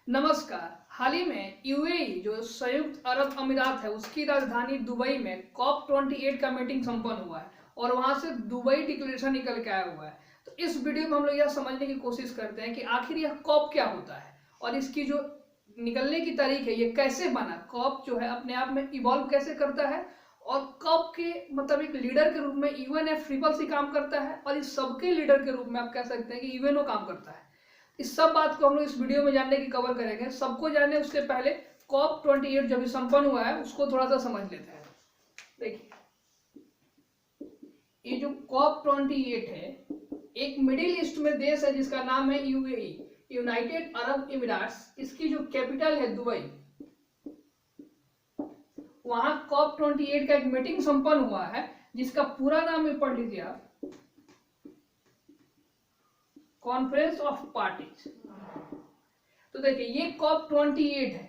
नमस्कार। हाल ही में यूएई जो संयुक्त अरब अमीरात है उसकी राजधानी दुबई में COP28 का मीटिंग संपन्न हुआ है और वहां से दुबई डिक्लेरेशन निकल के आया हुआ है। तो इस वीडियो में हम लोग यह समझने की कोशिश करते हैं कि आखिर यह COP क्या होता है और इसकी जो निकलने की तारीख है ये कैसे बना, COP जो है अपने आप में इवॉल्व कैसे करता है और COP के मतलब एक लीडर के रूप में UNFCCC काम करता है और इस सबके लीडर के रूप में आप कह सकते हैं कि यूएनओ काम करता है। इस सब बात को हम लोग इस वीडियो में जानने की कवर करेंगे। सबको जानने उससे पहले COP28 जो भी संपन्न हुआ है उसको थोड़ा सा समझ लेते हैं। देखिए, ये जो COP28 है एक मिडिल ईस्ट में देश है जिसका नाम है यूएई, यूनाइटेड अरब इमिरेट्स। इसकी जो कैपिटल है दुबई। वहां COP28 का एक मीटिंग संपन्न हुआ है जिसका पूरा नाम में पढ़ लीजिए आप, कॉन्फ्रेंस ऑफ पार्टीज। तो देखिए ये COP28 है,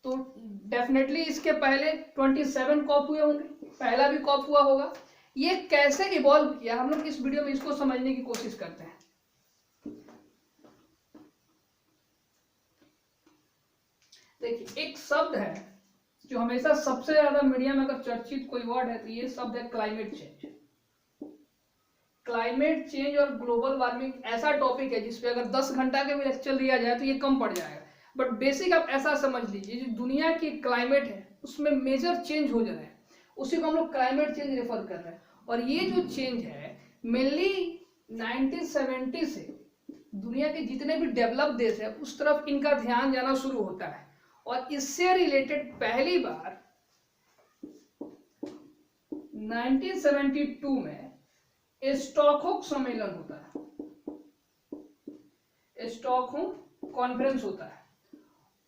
तो डेफिनेटली इसके पहले 27 COP हुए होंगे, पहला भी COP हुआ होगा। ये कैसे इवॉल्व किया हम लोग इस वीडियो में इसको समझने की कोशिश करते हैं। देखिए, एक शब्द है जो हमेशा सबसे ज्यादा मीडिया में अगर चर्चित कोई वर्ड है तो ये शब्द है क्लाइमेट चेंज। क्लाइमेट चेंज और ग्लोबल वार्मिंग ऐसा टॉपिक है जिसपे अगर 10 घंटा का भी लेक्चर दिया जाए तो ये कम पड़ जाएगा। बट बेसिक आप ऐसा समझ लीजिए, जो दुनिया की क्लाइमेट है उसमें मेजर चेंज हो जा रहा है, उसी को हम लोग क्लाइमेट चेंज रेफर कर रहे हैं। और ये जो चेंज है मेनली 1970 से दुनिया के जितने भी डेवलप देश है उस तरफ इनका ध्यान जाना शुरू होता है। और इससे रिलेटेड पहली बार 1972 में स्टॉकहोम सम्मेलन होता है, स्टॉकहोम कॉन्फ्रेंस होता है।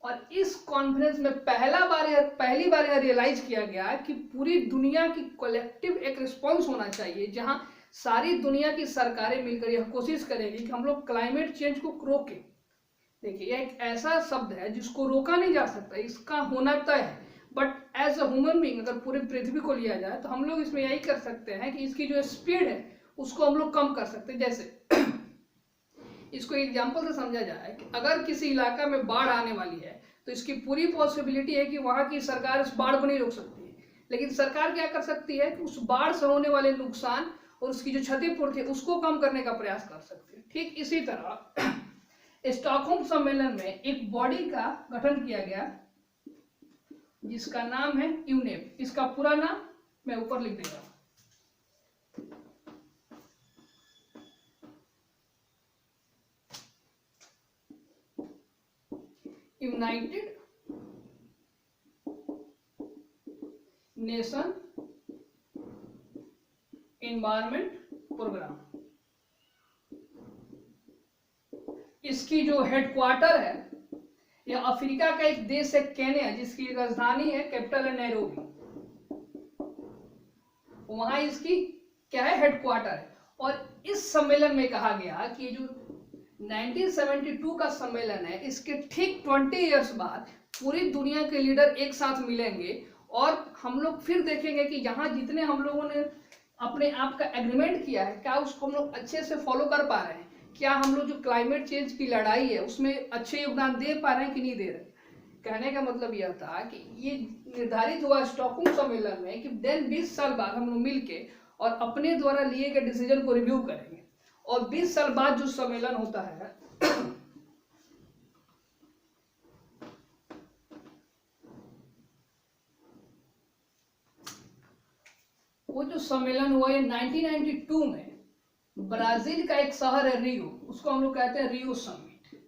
और इस कॉन्फ्रेंस में पहली बार यह रियलाइज किया गया कि पूरी दुनिया की कलेक्टिव एक रिस्पॉन्स होना चाहिए, जहां सारी दुनिया की सरकारें मिलकर यह कोशिश करेंगी कि हम लोग क्लाइमेट चेंज को रोकें। देखिए, यह एक ऐसा शब्द है जिसको रोका नहीं जा सकता, इसका होना तय है। But as a human being अगर पूरी पृथ्वी को लिया जाए तो हम लोग इसमें यही कर सकते हैं कि इसकी जो स्पीड है उसको हम लोग कम कर सकते हैं। जैसे इसको एग्जांपल से समझा जाए कि अगर किसी इलाका में बाढ़ आने वाली है तो इसकी पूरी पॉसिबिलिटी है कि वहां की सरकार उस बाढ़ को नहीं रोक सकती है, लेकिन सरकार क्या कर सकती है कि उस बाढ़ से होने वाले नुकसान और उसकी जो क्षतिपूर्ति है उसको कम करने का प्रयास कर सकती है। ठीक इसी तरह स्टॉकहोम सम्मेलन में एक बॉडी का गठन किया गया जिसका नाम है यूनेप। इसका पूरा नाम मैं ऊपर लिख देगा, यूनाइटेड नेशन एनवायरमेंट प्रोग्राम। इसकी जो हेडक्वार्टर है यह अफ्रीका का एक देश है केन्या, जिसकी राजधानी है कैपिटल है नैरोबी। वहां इसकी क्या है, हेडक्वार्टर है। और इस सम्मेलन में कहा गया कि जो 1972 का सम्मेलन है इसके ठीक 20 इयर्स बाद पूरी दुनिया के लीडर एक साथ मिलेंगे और हम लोग फिर देखेंगे कि यहाँ जितने हम लोगों ने अपने आप का एग्रीमेंट किया है क्या उसको हम लोग अच्छे से फॉलो कर पा रहे हैं, क्या हम लोग जो क्लाइमेट चेंज की लड़ाई है उसमें अच्छे योगदान दे पा रहे हैं कि नहीं दे रहे। कहने का मतलब यह था कि ये निर्धारित हुआ स्टॉकहोम सम्मेलन में कि देन 20 साल बाद हम लोग मिलके और अपने द्वारा लिए गए डिसीजन को रिव्यू करेंगे। और 20 साल बाद जो सम्मेलन होता है वो जो सम्मेलन हुआ ये 1992 में ब्राजील का एक शहर है रियो, उसको हम लोग कहते हैं रियो समिट।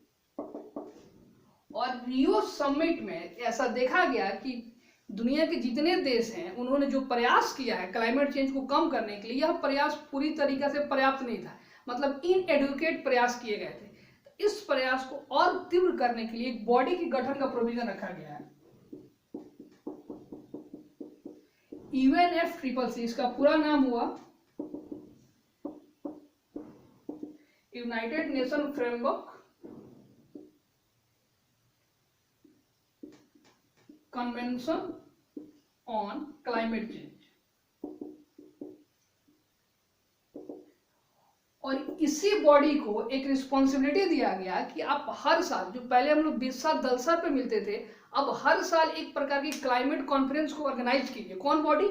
और रियो समिट में ऐसा देखा गया कि दुनिया के जितने देश हैं उन्होंने जो प्रयास किया है क्लाइमेट चेंज को कम करने के लिए, यह प्रयास पूरी तरीके से पर्याप्त नहीं था, मतलब इनएडुकेट प्रयास किए गए थे। तो इस प्रयास को और तीव्र करने के लिए एक बॉडी के गठन का प्रोविजन रखा गया है, UNFCCC। इसका पूरा नाम हुआ United nation framework convention on climate change. और इसी बॉडी को एक रिस्पॉन्सिबिलिटी दिया गया कि आप हर साल, जो पहले हम लोग 20 साल 10 साल पे मिलते थे, अब हर साल एक प्रकार की क्लाइमेट कॉन्फ्रेंस को ऑर्गेनाइज कीजिए। कौन बॉडी?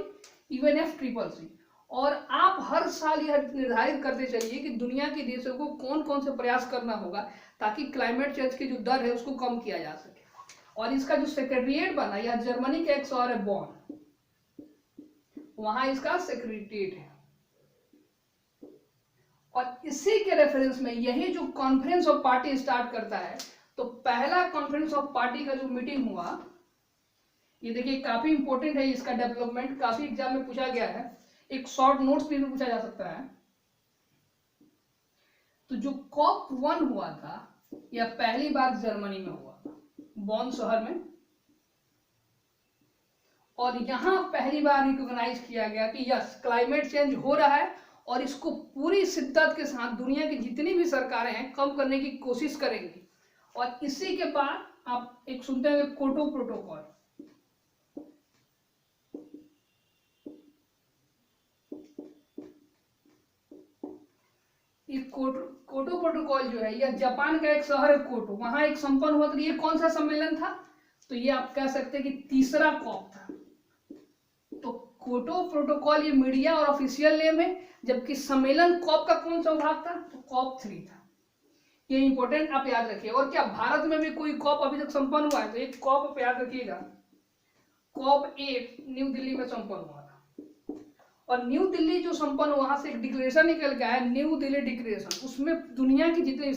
UNFCCC। और आप हर साल यह निर्धारित करते चलिए कि दुनिया के देशों को कौन कौन से प्रयास करना होगा ताकि क्लाइमेट चेंज की जो दर है उसको कम किया जा सके। और इसका जो सेक्रेटरिएट बना, यह जर्मनी का एक शहर है बॉन, वहां इसका सेक्रेटरिएट है। और इसी के रेफरेंस में यही जो कॉन्फ्रेंस ऑफ पार्टी स्टार्ट करता है, तो पहला कॉन्फ्रेंस ऑफ पार्टी का जो मीटिंग हुआ, ये देखिए काफी इंपॉर्टेंट है इसका डेवलपमेंट, काफी एग्जाम में पूछा गया है, एक शॉर्ट नोट्स भी पूछा जा सकता है। तो जो COP1 हुआ था, यह पहली बार जर्मनी में हुआ था, बॉन शहर में। और यहां पहली बार रिकॉग्नाइज किया गया कि यस, क्लाइमेट चेंज हो रहा है और इसको पूरी शिद्दत के साथ दुनिया की जितनी भी सरकारें हैं कम करने की कोशिश करेंगी। और इसी के बाद आप एक सुनते हैं क्योटो प्रोटोकॉल। ये क्योटो प्रोटोकॉल जो है, यह जापान का एक शहर है क्योटो, वहां एक संपन्न हुआ। तो ये कौन सा सम्मेलन था? तो ये आप कह सकते हैं कि तीसरा COP था। तो क्योटो प्रोटोकॉल ये मीडिया और ऑफिशियल नेम है, जबकि सम्मेलन COP का कौन सा भाग था? तो COP3 था। ये इंपॉर्टेंट आप याद रखिए। और क्या भारत में भी कोई COP अभी तक संपन्न हुआ है? तो एक COP आप याद रखिएगा, COP8 न्यू दिल्ली में संपन्न हुआ था। और न्यू दिल्ली जो संपन्न, वहां से एक डिक्लेरेशन निकल के आया, न्यू दिल्ली डिक्लेरेशन। उसमें दुनिया की जितनी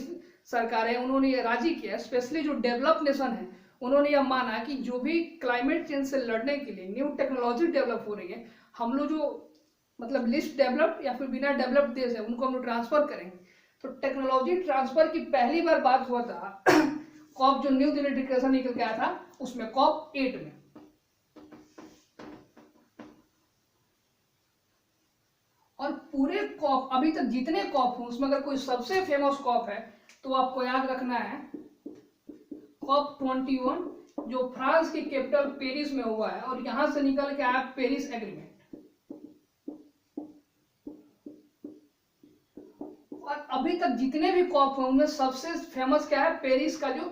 सरकारें, उन्होंने ये राजी किया, स्पेशली जो डेवलप नेशन है, उन्होंने यह माना कि जो भी क्लाइमेट चेंज से लड़ने के लिए न्यू टेक्नोलॉजी डेवलप हो रही है, हम लोग जो मतलब लिस्ट डेवलप्ड या फिर बिना डेवलप्ड देश है उनको हम लोग ट्रांसफर करेंगे। तो टेक्नोलॉजी ट्रांसफर की पहली बार बात हुआ था COP जो न्यू दिल्ली डिक्लेरेशन निकल के आया था, उसमें COP8 में। और पूरे COP, अभी तक जितने COP हुए उसमें अगर कोई सबसे फेमस COP है तो आपको याद रखना है COP21, जो फ्रांस की कैपिटल पेरिस में हुआ है। और यहां से निकल के आया पेरिस एग्रीमेंट। और अभी तक जितने भी COP हुए उनमें सबसे फेमस क्या है? पेरिस का जो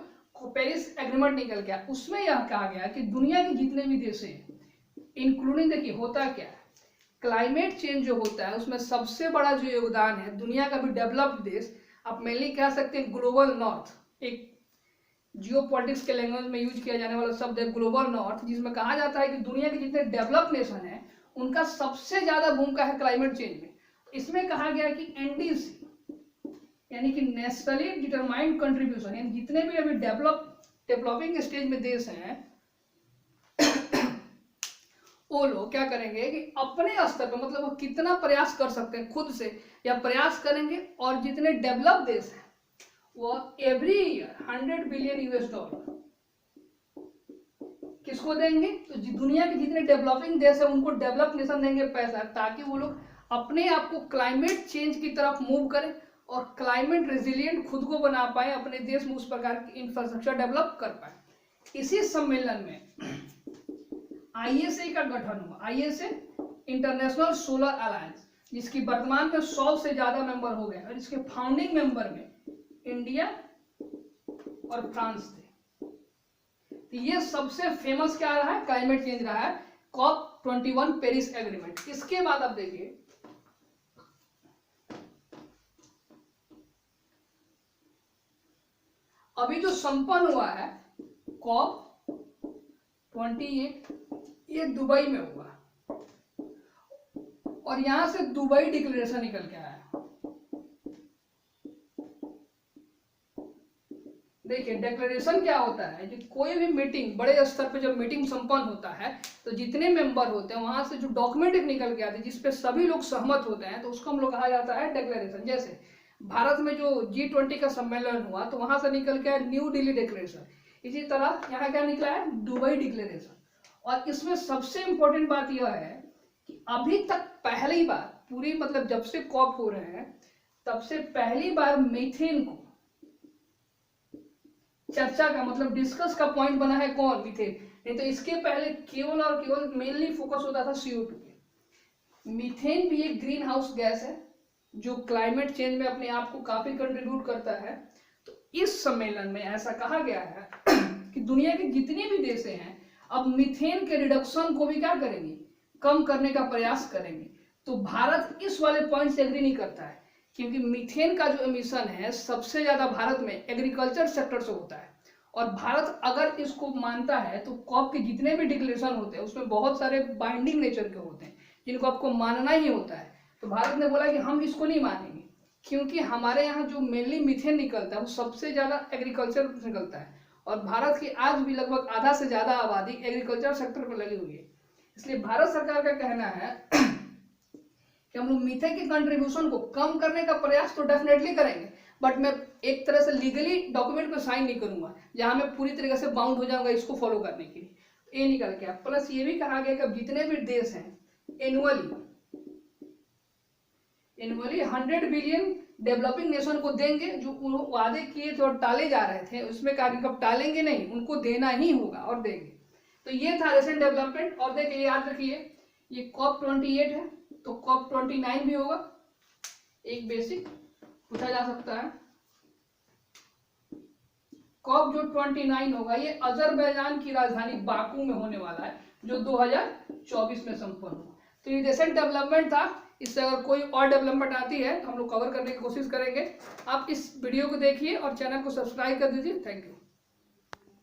पेरिस एग्रीमेंट निकल गया। उसमें यह कहा गया कि दुनिया के जितने भी देश हैं, इंक्लूडिंग, देखिए होता क्या है, क्लाइमेट चेंज जो होता है उसमें सबसे बड़ा जो योगदान है दुनिया का भी डेवलप्ड देश, आप मेनली कह सकते हैं ग्लोबल नॉर्थ, एक जियोपॉलिटिक्स के लैंग्वेज में यूज किया जाने वाला शब्द है ग्लोबल नॉर्थ, जिसमें कहा जाता है कि दुनिया के जितने डेवलप्ड नेशन है उनका सबसे ज्यादा भूमिका है क्लाइमेट चेंज में। इसमें कहा गया कि NDC यानी कि नेशनली डिटरमाइंड कंट्रीब्यूशन, यानी जितने भी अभी डेवलपिंग स्टेज में देश हैं वो लोग क्या करेंगे कि अपने स्तर पर, मतलब वो कितना प्रयास कर सकते हैं खुद से, या प्रयास करेंगे। और जितने डेवलप देश हैं वो एवरी ईयर $100 बिलियन किसको देंगे? तो दुनिया के जितने डेवलपिंग देश है उनको डेवलप नेशन देंगे पैसा, ताकि वो लोग अपने आप को क्लाइमेट चेंज की तरफ मूव करें और क्लाइमेट रेजिलिएंट खुद को बना पाए, अपने देश में उस प्रकार की इंफ्रास्ट्रक्चर डेवलप कर पाए। इसी सम्मेलन में ISA का गठन हुआ, ISA इंटरनेशनल सोलर अलायंस, जिसकी वर्तमान में 100 से ज्यादा मेंबर हो गए। और इसके फाउंडिंग मेंबर में इंडिया और फ्रांस थे। तो ये सबसे फेमस क्या रहा है? क्लाइमेट चेंज रहा है, COP21 पेरिस एग्रीमेंट। इसके बाद आप देखिए अभी जो संपन्न हुआ है COP28, ये दुबई में हुआ और यहां से दुबई डिक्लेरेशन निकल के आया। देखिए डिक्लेरेशन क्या होता है कि कोई भी मीटिंग, बड़े स्तर पे जब मीटिंग संपन्न होता है तो जितने मेंबर होते हैं वहां से जो डॉक्यूमेंट निकल के आते हैं जिसपे सभी लोग सहमत होते हैं, तो उसको हम लोग कहा जाता है डिक्लेरेशन। जैसे भारत में जो G20 का सम्मेलन हुआ तो वहां से निकल के आया न्यू दिल्ली डिक्लेरेशन। इसी तरह यहाँ क्या निकला है? Dubai declaration. और इसमें सबसे इंपॉर्टेंट बात यह है कि अभी तक पहली बार पूरी, मतलब जब से COP हो रहे हैं तब से पहली बार मीथेन को चर्चा का, मतलब डिस्कस का पॉइंट बना है। कौन? मीथेन। नहीं तो इसके पहले केवल और केवल मेनली फोकस होता था CO2 पे। मीथेन भी एक ग्रीन हाउस गैस है जो क्लाइमेट चेंज में अपने आप को काफी कंट्रीब्यूट करता है। तो इस सम्मेलन में ऐसा कहा गया है कि दुनिया के जितने भी देश हैं अब मीथेन के रिडक्शन को भी क्या करेंगे, कम करने का प्रयास करेंगे। तो भारत इस वाले पॉइंट से एग्री नहीं करता है, क्योंकि मीथेन का जो एमिशन है सबसे ज्यादा भारत में एग्रीकल्चर सेक्टर से होता है। और भारत अगर इसको मानता है तो कॉप के जितने भी डिक्लेरेशन होते हैं उसमें बहुत सारे बाइंडिंग नेचर के होते हैं जिनको आपको मानना ही होता है। तो भारत ने बोला कि हम इसको नहीं मानेंगे, क्योंकि हमारे यहाँ जो मेनली मीथेन निकलता है वो सबसे ज्यादा एग्रीकल्चर से निकलता है, और भारत की आज भी लगभग आधा से ज्यादा आबादी एग्रीकल्चर सेक्टर पर लगी हुई है। इसलिए भारत सरकार का कहना है कि हम लोग मीथेन के कंट्रीब्यूशन को कम करने का प्रयास तो डेफिनेटली करेंगे, बट मैं एक तरह से लीगली डॉक्यूमेंट पे साइन नहीं करूंगा जहां मैं पूरी तरीके से बाउंड हो जाऊंगा इसको फॉलो करने के लिए। ये निकल गया। प्लस ये भी कहा गया कि जितने भी देश हैं एनुअली 100 बिलियन डेवलपिंग नेशन को देंगे, जो वादे किए थे और टाले जा रहे थे उसमें कार्य कब टालेंगे नहीं, उनको देना ही होगा और देंगे। तो ये था रिसेंट डेवलपमेंट। और देखिए याद रखिए ये COP 28 है, तो COP 29 भी होगा। एक बेसिक पूछा जा सकता है, COP जो 29 होगा ये अजरबैजान की राजधानी बाकू में होने वाला है, जो 2024 में संपन्न हुआ। तो ये रिसेंट डेवलपमेंट था। इससे अगर कोई और डेवलपमेंट आती है तो हम लोग कवर करने की कोशिश करेंगे। आप इस वीडियो को देखिए और चैनल को सब्सक्राइब कर दीजिए। Thank you.